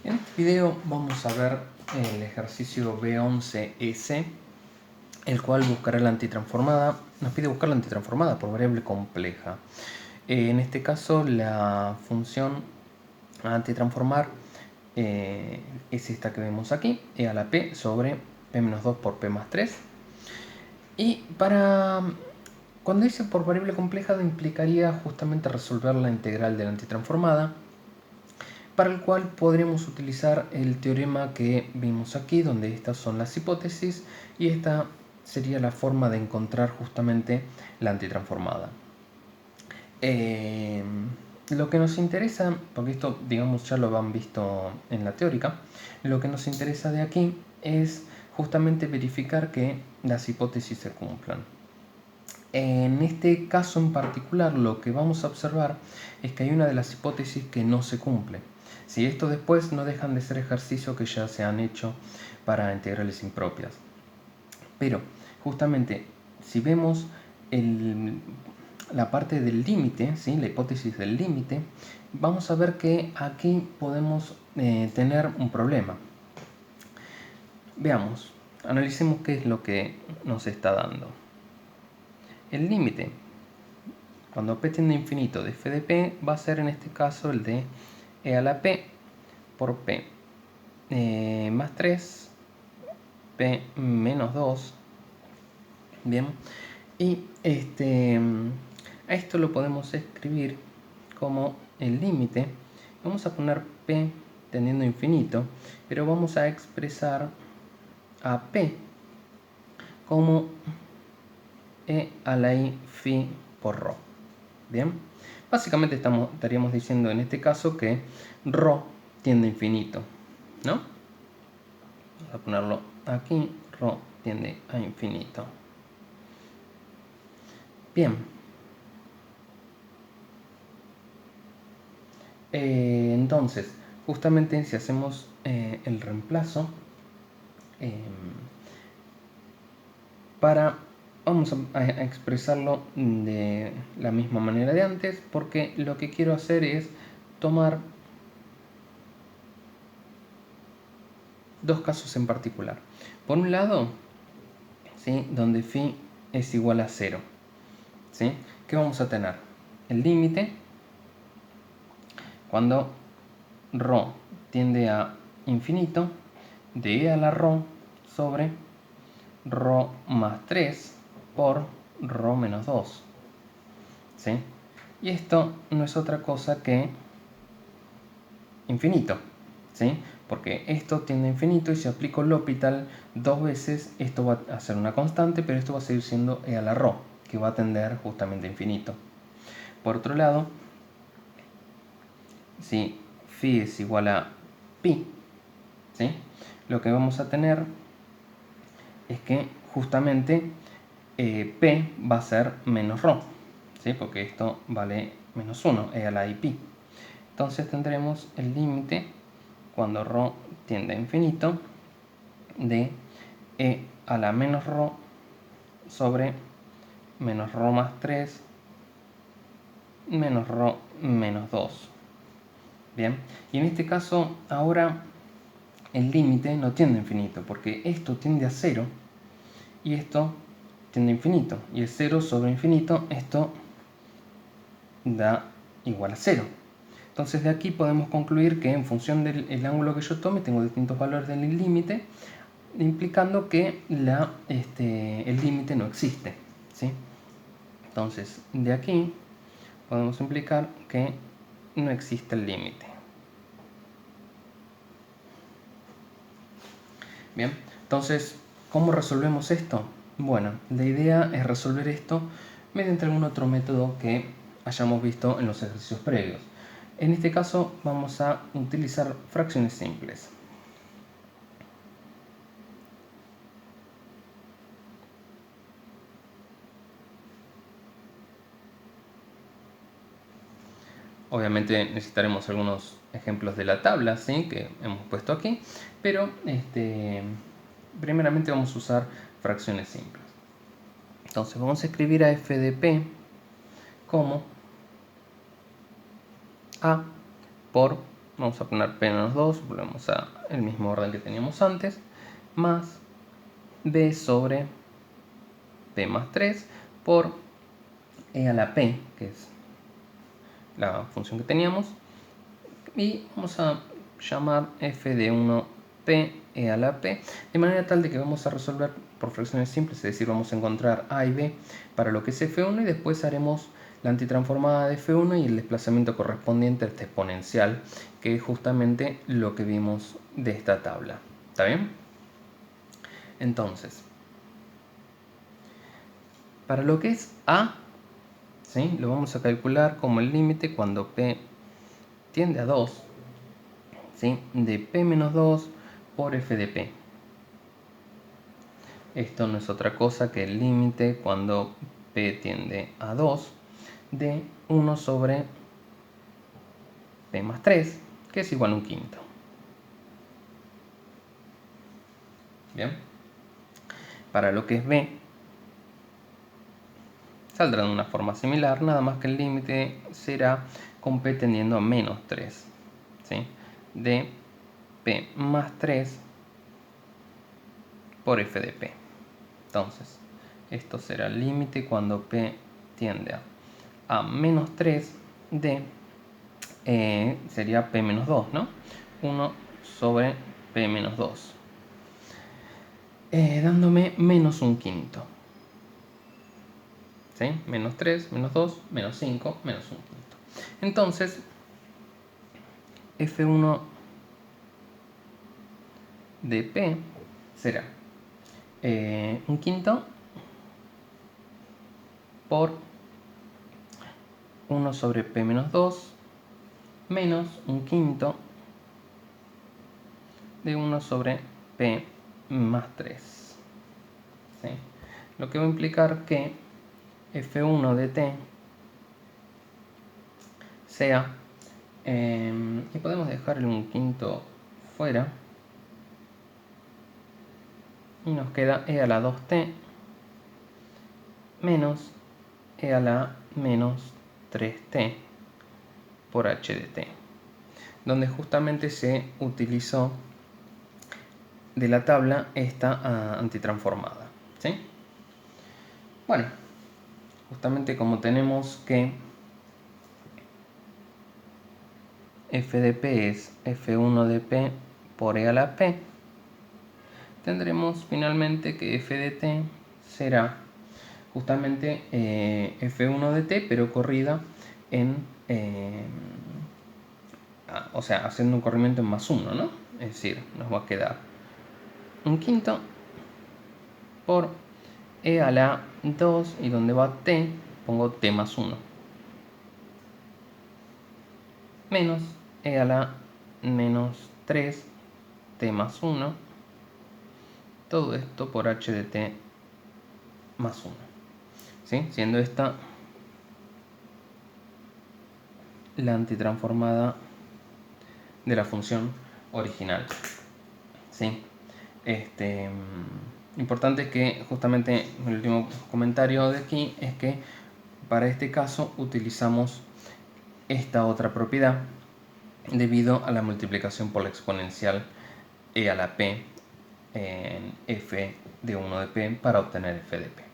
En este video vamos a ver el ejercicio B11S, el cual buscará la antitransformada. Nos pide buscar la antitransformada por variable compleja. En este caso la función a antitransformar es esta que vemos aquí, e a la p sobre p menos 2 por p más 3. Y cuando dice por variable compleja implicaría justamente resolver la integral de la antitransformada, para el cual podremos utilizar el teorema que vimos aquí, donde estas son las hipótesis y esta sería la forma de encontrar justamente la antitransformada. Lo que nos interesa, porque esto digamos ya lo han visto en la teórica, lo que nos interesa de aquí es justamente verificar que las hipótesis se cumplan. En este caso en particular lo que vamos a observar es que hay una de las hipótesis que no se cumple. Si esto después no dejan de ser ejercicios que ya se han hecho para integrales impropias. Pero justamente si vemos la parte del límite, ¿sí? La hipótesis del límite, vamos a ver que aquí podemos tener un problema. Veamos, analicemos qué es lo que nos está dando. El límite, cuando p tiende a infinito de f de p, va a ser en este caso el de e a la p por p más 3, p menos 2. Bien, y a esto lo podemos escribir como el límite. Vamos a poner p tendiendo a infinito, pero vamos a expresar a p como e a la i phi por ρ. Bien, básicamente estaríamos diciendo en este caso que ρ tiende a infinito, ¿no? Vamos a ponerlo aquí, ρ tiende a infinito. Bien, entonces justamente si hacemos el reemplazo vamos a expresarlo de la misma manera de antes, porque lo que quiero hacer es tomar dos casos en particular. Por un lado, ¿sí? Donde phi es igual a 0, ¿sí? ¿Qué vamos a tener? El límite cuando ρ tiende a infinito de e a la ρ sobre ρ más 3 por ρ menos 2, ¿sí? Y esto no es otra cosa que infinito, ¿sí? Porque esto tiende a infinito y si aplico L'Hopital dos veces, esto va a ser una constante, pero esto va a seguir siendo e a la ρ, que va a tender justamente a infinito. Por otro lado, si phi es igual a pi, ¿sí? Lo que vamos a tener es que justamente p va a ser menos ρ, ¿sí? Porque esto vale menos 1, e a la i pi. Entonces tendremos el límite cuando ρ tiende a infinito de e a la menos ρ sobre menos ρ más 3 menos ρ menos 2. Bien, y en este caso ahora el límite no tiende a infinito, porque esto tiende a 0 y esto tiende a infinito, y el 0 sobre infinito, esto da igual a 0. Entonces de aquí podemos concluir que en función del ángulo que yo tome tengo distintos valores del límite, implicando que el límite no existe, ¿sí? Entonces de aquí podemos implicar que no existe el límite. Bien, entonces, ¿cómo resolvemos esto? Bueno, la idea es resolver esto mediante algún otro método que hayamos visto en los ejercicios previos. En este caso vamos a utilizar fracciones simples. Obviamente necesitaremos algunos ejemplos de la tabla, ¿sí? Que hemos puesto aquí, pero primeramente vamos a usar fracciones simples. Entonces vamos a escribir a f de p como a por vamos a poner p menos 2, volvemos al mismo orden que teníamos antes, más b sobre p más 3 por e a la p, que es la función que teníamos, y vamos a llamar f de 1p e a la p, de manera tal de que vamos a resolver por fracciones simples, es decir, vamos a encontrar a y b para lo que es f1 y después haremos la antitransformada de f1 y el desplazamiento correspondiente a este exponencial, que es justamente lo que vimos de esta tabla. ¿Está bien? Entonces, para lo que es a, ¿sí?, lo vamos a calcular como el límite cuando p tiende a 2, ¿sí?, de p menos 2 por f de p. Esto no es otra cosa que el límite cuando p tiende a 2 de 1 sobre p más 3, que es igual a un quinto. Bien. Para lo que es b, saldrá de una forma similar, nada más que el límite será con p tendiendo a menos 3, ¿sí?, de p más 3 por f de p. Entonces, esto será el límite cuando p tiende a menos 3 de, sería p menos 2, ¿no? 1 sobre p menos 2, dándome menos un quinto. ¿Sí? Menos 3, menos 2, menos 5, menos un quinto. Entonces, f1 de p será un quinto por 1 sobre p menos 2 menos un quinto de 1 sobre p más 3. ¿Sí? Lo que va a implicar que f1 de t sea, y podemos dejarle un quinto fuera, y nos queda e a la 2t menos e a la menos 3t por h de t, donde justamente se utilizó de la tabla esta antitransformada. ¿Sí? Bueno, justamente como tenemos que f de p es f1 de p por e a la p, tendremos finalmente que f de t será justamente f1 de t, pero corrida en, o sea, haciendo un corrimiento en más 1, ¿no? Es decir, nos va a quedar un quinto por e a la 2, y donde va t, pongo t más 1, menos e a la menos 3 t más 1, todo esto por h de t más 1, ¿sí?, siendo esta la antitransformada de la función original. ¿Sí? Importante que justamente el último comentario de aquí es que para este caso utilizamos esta otra propiedad debido a la multiplicación por la exponencial e a la p en f de 1 de p para obtener f de p.